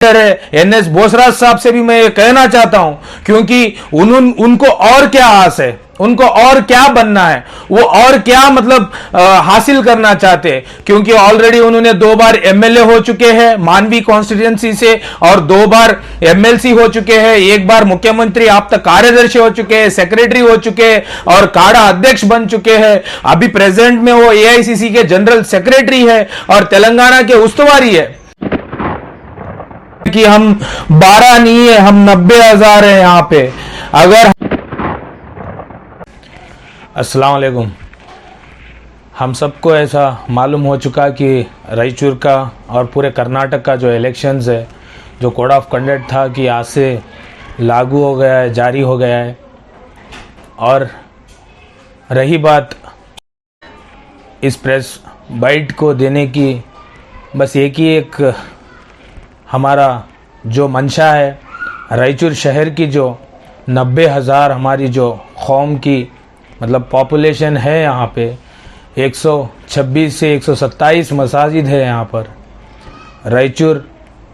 NS बोसराज साहब से भी मैं ये कहना चाहता हूं, क्योंकि उनको और क्या आस है, उनको और क्या बनना है, वो और क्या मतलब हासिल करना चाहते हैं, क्योंकि ऑलरेडी उन्होंने 2 बार एमएलए हो चुके हैं मानवी कॉन्स्टिट्यूएंसी से और 2 बार एमएलसी हो चुके हैं, 1 बार मुख्यमंत्री आप तक कार्यदर्शी हो चुके हैं, सेक्रेटरी हो चुके हैं और काड़ा अध्यक्ष बन चुके हैं। अभी प्रेजेंट में वो एआईसीसी के जनरल सेक्रेटरी है और तेलंगाना के उस्तुवारी है। कि हम 12 नहीं है, हम 90,000 है यहां पे। अगर अस्सलाम वालेकुम, हम सबको ऐसा मालूम हो चुका कि रायचूर का और पूरे कर्नाटक का जो इलेक्शंस है, जो कोड ऑफ कंडक्ट था कि आज से लागू हो गया है, जारी हो गया है। और रही बात इस प्रेस बाइट को देने की, बस एक हमारा जो मंशा है, रायचूर शहर की जो 90,000 हमारी जो कौम की मतलब पॉपुलेशन है, यहाँ पे 126 से 127 मसाजिद है यहाँ पर। रायचूर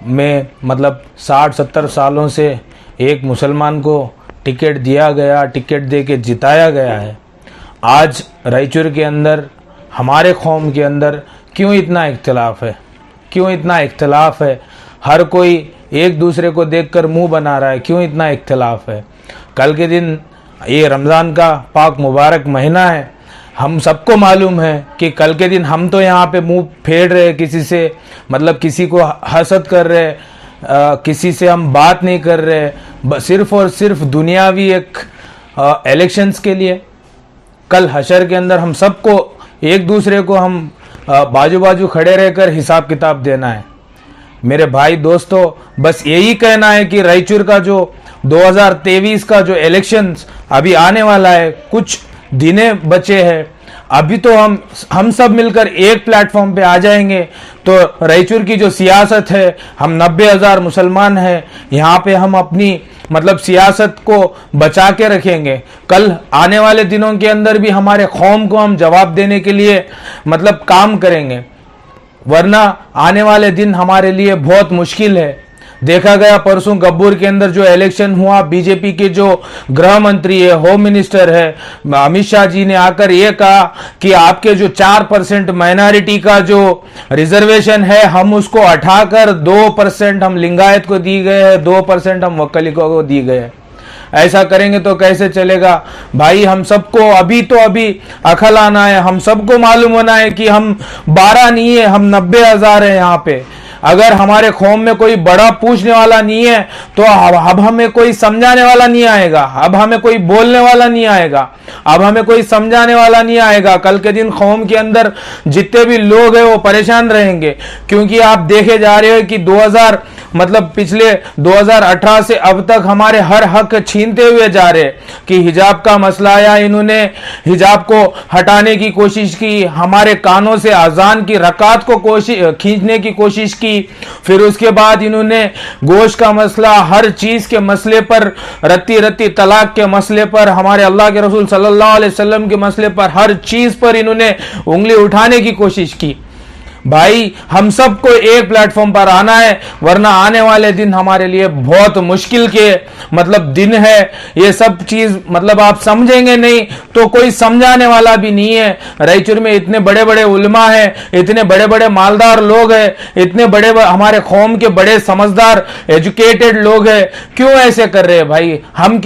में मतलब 60-70 सालों से एक मुसलमान को टिकट दिया गया, टिकट दे के जिताया गया है। आज रायचूर के अंदर, हमारे कौम के अंदर क्यों इतना इख्तिलाफ है, क्यों इतना इख्तिलाफ है? हर कोई एक दूसरे को देखकर मुंह बना रहा है, क्यों इतना इख्तिलाफ है? कल के दिन ये रमज़ान का पाक मुबारक महीना है, हम सबको मालूम है कि कल के दिन हम तो यहाँ पे मुंह फेर रहे किसी से, मतलब किसी को हसद कर रहे, किसी से हम बात नहीं कर रहे, सिर्फ और सिर्फ दुनियावी एक इलेक्शंस के लिए। कल हशर के अंदर हम सबको एक दूसरे को हम बाजू बाजू खड़े रहकर हिसाब किताब देना है। मेरे भाई दोस्तों, बस यही कहना है कि रायचूर का जो 2023 का जो इलेक्शंस अभी आने वाला है, कुछ दिनें बचे हैं, अभी तो हम सब मिलकर एक प्लेटफॉर्म पे आ जाएंगे तो रायचूर की जो सियासत है, हम 90,000 मुसलमान हैं यहाँ पे, हम अपनी मतलब सियासत को बचा के रखेंगे। कल आने वाले दिनों के अंदर भी हमारे कौम को हम जवाब देने के लिए मतलब काम करेंगे, वरना आने वाले दिन हमारे लिए बहुत मुश्किल है। देखा गया परसों गब्बूर के अंदर जो इलेक्शन हुआ, बीजेपी के जो गृह मंत्री है, होम मिनिस्टर है, अमित शाह जी ने आकर ये कहा कि आपके जो 4% माइनॉरिटी का जो रिजर्वेशन है, हम उसको हटाकर 2% हम लिंगायत को दी गए हैं, 2% हम वक्कलिकों को दी गए हैं। ऐसा करेंगे तो कैसे चलेगा भाई? हम सबको अभी अकल आना है, हम सबको मालूम होना है कि हम 12 नहीं है, हम 90,000 है यहाँ पे। अगर हमारे कौम में कोई बड़ा पूछने वाला नहीं है तो अब हमें कोई समझाने वाला नहीं आएगा, अब हमें कोई बोलने वाला नहीं आएगा, अब हमें कोई समझाने वाला नहीं आएगा। कल के दिन कौम के अंदर जितने भी लोग हैं वो परेशान रहेंगे, क्योंकि आप देखे जा रहे हो कि पिछले 2018 से अब तक हमारे हर हक छीनते हुए जा रहे कि हिजाब का मसला आया, इन्होंने हिजाब को हटाने की कोशिश की, हमारे कानों से अजान की रकात को खींचने की कोशिश की, फिर उसके बाद इन्होंने गोश्त का मसला, हर चीज के मसले पर, रत्ती तलाक के मसले पर, हमारे अल्लाह के रसूल सल्लल्लाहु अलैहि वसल्लम के मसले पर, हर चीज पर इन्होंने उंगली उठाने की कोशिश की। भाई हम सबको एक प्लेटफॉर्म पर आना है, वरना आने वाले दिन हमारे लिए बहुत मुश्किल के दिन है। ये सब चीज आप समझेंगे नहीं तो कोई समझाने वाला भी नहीं है। रायचूर में इतने बड़े बड़े उलमा है, इतने बड़े बड़े मालदार लोग हैं, इतने बड़े हमारे कौम के बड़े समझदार एजुकेटेड लोग हैं, क्यों ऐसे कर रहे हैं भाई? हम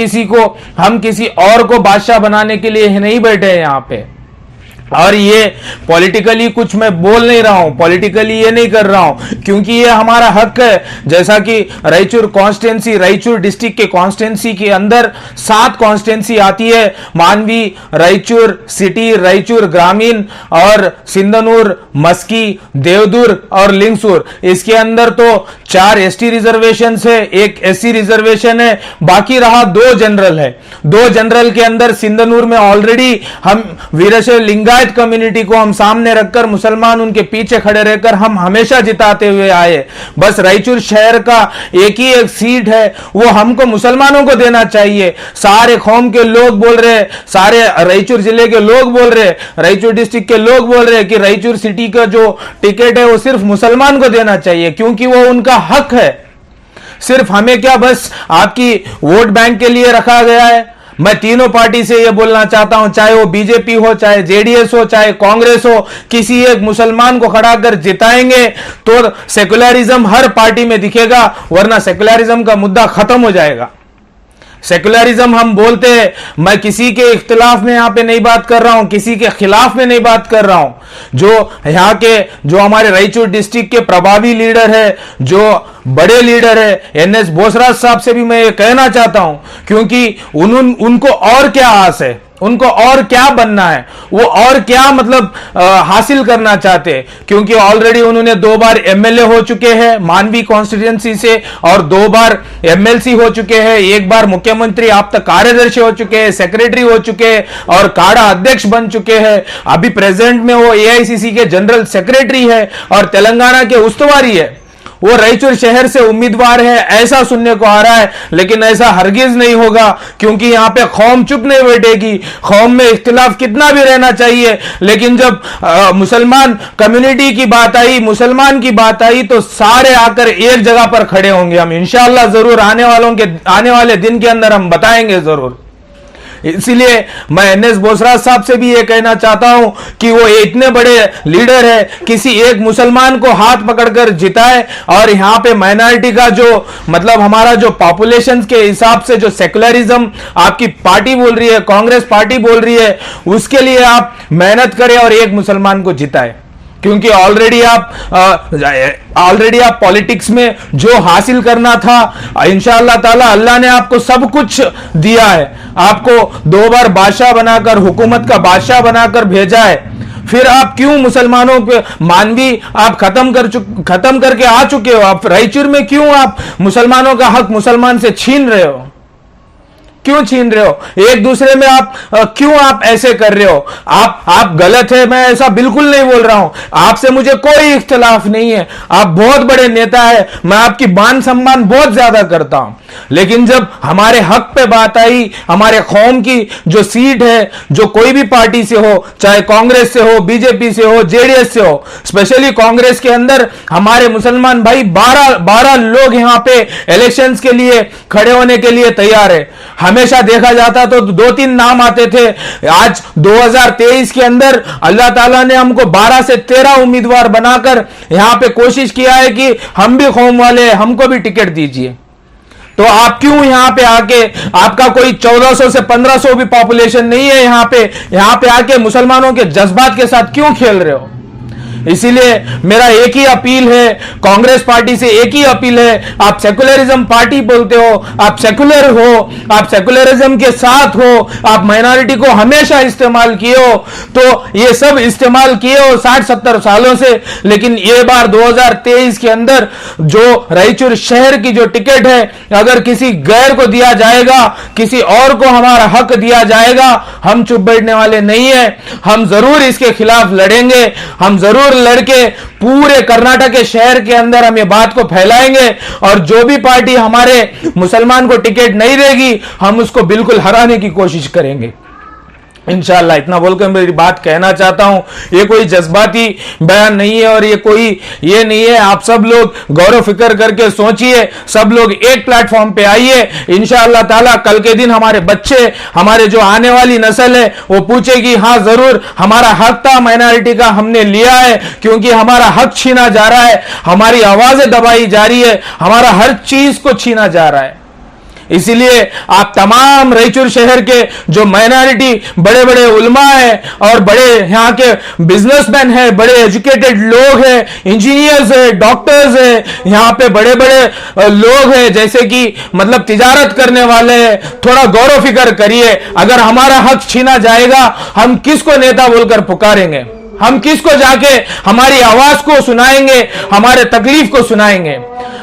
किसी और को बादशाह बनाने के लिए नहीं बैठे हैं यहाँ पे। और ये पॉलिटिकली कुछ मैं बोल नहीं रहा हूं, पॉलिटिकली ये नहीं कर रहा हूं, क्योंकि ये हमारा हक है। जैसा कि रायचूर कॉन्स्टिट्यूंसी, रायचूर डिस्ट्रिक्ट के कॉन्स्टिट्यूंसी के अंदर 7 कॉन्स्टिट्यूंसी आती है, मानवी, रायचूर सिटी, रायचूर ग्रामीण और सिंधनूर, मस्की, देवदुर और लिंगसूर। इसके अंदर तो 4 एसटी रिजर्वेशन है, 1 एससी रिजर्वेशन है, बाकी रहा 2 जनरल है। 2 जनरल के अंदर सिंधनूर में ऑलरेडी हम वीरशैव लिंगायत कम्युनिटी को हम सामने रखकर, मुसलमान उनके पीछे खड़े रहकर हम हमेशा जिताते हुए आए। बस रायचूर शहर का एक ही एक सीट है, वो हमको मुसलमानों को देना चाहिए। सारे कौम के लोग बोल रहे, सारे रायचूर जिले के लोग बोल रहे, रायचूर डिस्ट्रिक्ट के लोग बोल रहे कि रायचूर सिटी का जो टिकट है वो सिर्फ मुसलमान को देना चाहिए, क्योंकि वो उनका हक है। सिर्फ हमें क्या बस आपकी वोट बैंक के लिए रखा गया है? मैं तीनों पार्टी से यह बोलना चाहता हूं, चाहे वो बीजेपी हो, चाहे जेडीएस हो, चाहे कांग्रेस हो, किसी एक मुसलमान को खड़ा कर जिताएंगे तो सेकुलरिज्म हर पार्टी में दिखेगा, वरना सेकुलरिज्म का मुद्दा खत्म हो जाएगा। सेकुलरिज्म हम बोलते हैं, मैं किसी के इख्तिलाफ में यहां पे नहीं बात कर रहा हूं, किसी के खिलाफ में नहीं बात कर रहा हूं। जो यहां के जो हमारे रायचूर डिस्ट्रिक्ट के प्रभावी लीडर है, जो बड़े लीडर है एनएस बोसराज साहब से भी मैं ये कहना चाहता हूं, क्योंकि उनको और क्या आस है, उनको और क्या बनना है, वो और क्या मतलब हासिल करना चाहते हैं, क्योंकि ऑलरेडी उन्होंने 2 बार एमएलए हो चुके हैं मानवी कॉन्स्टिट्यूएंसी से, और 2 बार एमएलसी हो चुके हैं, 1 बार मुख्यमंत्री आप तक कार्यदर्शी हो चुके हैं, सेक्रेटरी हो चुके हैं और काड़ा अध्यक्ष बन चुके हैं। अभी प्रेजेंट में वो एआईसीसी के जनरल सेक्रेटरी है और तेलंगाना के उस्तुवारी है। वो रायचूर शहर से उम्मीदवार है, ऐसा सुनने को आ रहा है, लेकिन ऐसा हरगिज नहीं होगा, क्योंकि यहां पे कौम चुप नहीं बैठेगी। कौम में इख्तिलाफ कितना भी रहना चाहिए, लेकिन जब मुसलमान कम्युनिटी की बात आई, मुसलमान की बात आई, तो सारे आकर एक जगह पर खड़े होंगे। हम इंशाअल्लाह जरूर आने वाले दिन के अंदर हम बताएंगे जरूर। इसलिए मैं एनएस बोसराज साहब से भी ये कहना चाहता हूं कि वो इतने बड़े लीडर है, किसी एक मुसलमान को हाथ पकड़कर जिताए, और यहां पे माइनॉरिटी का जो मतलब हमारा जो पॉपुलेशन के हिसाब से जो सेकुलरिज्म आपकी पार्टी बोल रही है, कांग्रेस पार्टी बोल रही है, उसके लिए आप मेहनत करें और एक मुसलमान को जिताए। क्योंकि ऑलरेडी आप पॉलिटिक्स में जो हासिल करना था, इंशाअल्लाह ताला अल्लाह ने आपको सब कुछ दिया है। आपको 2 बार बादशाह बनाकर, हुकूमत का बादशाह बनाकर भेजा है, फिर आप क्यों मुसलमानों के मानवी आप खत्म करके आ चुके हो? आप रायचूर में क्यों आप मुसलमानों का हक मुसलमान से छीन रहे हो? क्यों छीन रहे हो? एक दूसरे में आप क्यों आप ऐसे कर रहे हो? आप गलत है, मैं ऐसा बिल्कुल नहीं बोल रहा हूं, आपसे मुझे कोई इख्तिलाफ नहीं है, आप बहुत बड़े नेता है, मैं आपकी मान सम्मान बहुत ज्यादा करता हूं, लेकिन जब हमारे हक पे बात आई, हमारे कौम की जो सीट है, जो कोई भी पार्टी से हो, चाहे कांग्रेस से हो, बीजेपी से हो, जेडीएस से हो, स्पेशली कांग्रेस के अंदर हमारे मुसलमान भाई 12 लोग यहां पे इलेक्शंस के लिए खड़े होने के लिए तैयार है। हमेशा देखा जाता तो 2-3 नाम आते थे, आज 2023 के अंदर अल्लाह ताला ने हमको 12 से 13 उम्मीदवार बनाकर यहां पे कोशिश किया है कि हम भी कौम वाले हैं, हमको भी टिकट दीजिए। तो आप क्यों यहां पे आके, आपका कोई 1400 से 1500 भी पॉपुलेशन नहीं है यहां पे आके मुसलमानों के जज्बात के साथ क्यों खेल रहे हो? इसीलिए मेरा एक ही अपील है, कांग्रेस पार्टी से एक ही अपील है, आप सेकुलरिज्म पार्टी बोलते हो, आप सेकुलर हो, आप सेकुलरिज्म के साथ हो, आप माइनॉरिटी को हमेशा इस्तेमाल किए हो, तो ये सब इस्तेमाल किए हो 60-70 सालों से, लेकिन ये बार 2023 के अंदर जो रायचूर शहर की जो टिकट है, अगर किसी गैर को दिया जाएगा, किसी और को हमारा हक दिया जाएगा, हम चुप बैठने वाले नहीं है, हम जरूर इसके खिलाफ लड़ेंगे, हम जरूर लड़के पूरे कर्नाटक के शहर के अंदर हम ये बात को फैलाएंगे, और जो भी पार्टी हमारे मुसलमान को टिकट नहीं देगी, हम उसको बिल्कुल हराने की कोशिश करेंगे इंशाअल्लाह। इतना बोलकर मेरी बात कहना चाहता हूं, ये कोई जज्बाती बयान नहीं है और ये नहीं है। आप सब लोग गौरव फिक्र करके सोचिए, सब लोग एक प्लेटफॉर्म पे आइए, इंशाअल्लाह ताला कल के दिन हमारे बच्चे, हमारे जो आने वाली नस्ल है, वो पूछेगी हाँ जरूर हमारा हक था माइनॉरिटी का, हमने लिया है, क्योंकि हमारा हक छीना जा रहा है, हमारी आवाजें दबाई जा रही है, हमारा हर चीज को छीना जा रहा है। इसीलिए आप तमाम रायचूर शहर के जो माइनॉरिटी बड़े बड़े उलमा है और बड़े यहाँ के बिजनेसमैन है, बड़े एजुकेटेड लोग हैं, इंजीनियर्स है, डॉक्टर्स है, यहाँ पे बड़े बड़े लोग हैं, जैसे कि मतलब तिजारत करने वाले हैं, थोड़ा गौरव फिक्र करिए। अगर हमारा हक छीना जाएगा, हम किसको नेता बोलकर पुकारेंगे? हम किसको जाके हमारी आवाज को सुनाएंगे, हमारे तकलीफ को सुनाएंगे?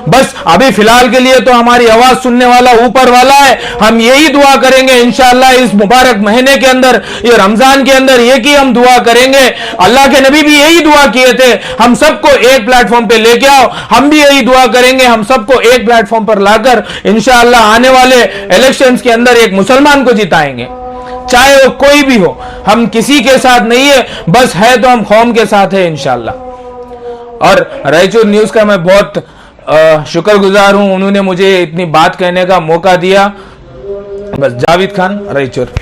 बस अभी फिलहाल के लिए तो हमारी आवाज सुनने वाला ऊपर वाला है। हम यही दुआ करेंगे इंशाअल्लाह इस मुबारक महीने के अंदर, ये रमजान के अंदर एक ही हम दुआ करेंगे। अल्लाह के नबी भी यही दुआ किए थे, हम सबको एक प्लेटफॉर्म पे लेके आओ। हम भी यही दुआ करेंगे, हम सबको एक प्लेटफॉर्म पर लाकर इंशाअल्लाह आने वाले इलेक्शंस के अंदर एक मुसलमान को जिताएंगे, चाहे वो कोई भी हो। हम किसी के साथ नहीं है, बस है तो हम कौम के साथ है इंशाअल्लाह। और रायचूर न्यूज का मैं बहुत शुक्रगुजार हूं, उन्होंने मुझे इतनी बात कहने का मौका दिया। बस, जावेद खान, रायचूर।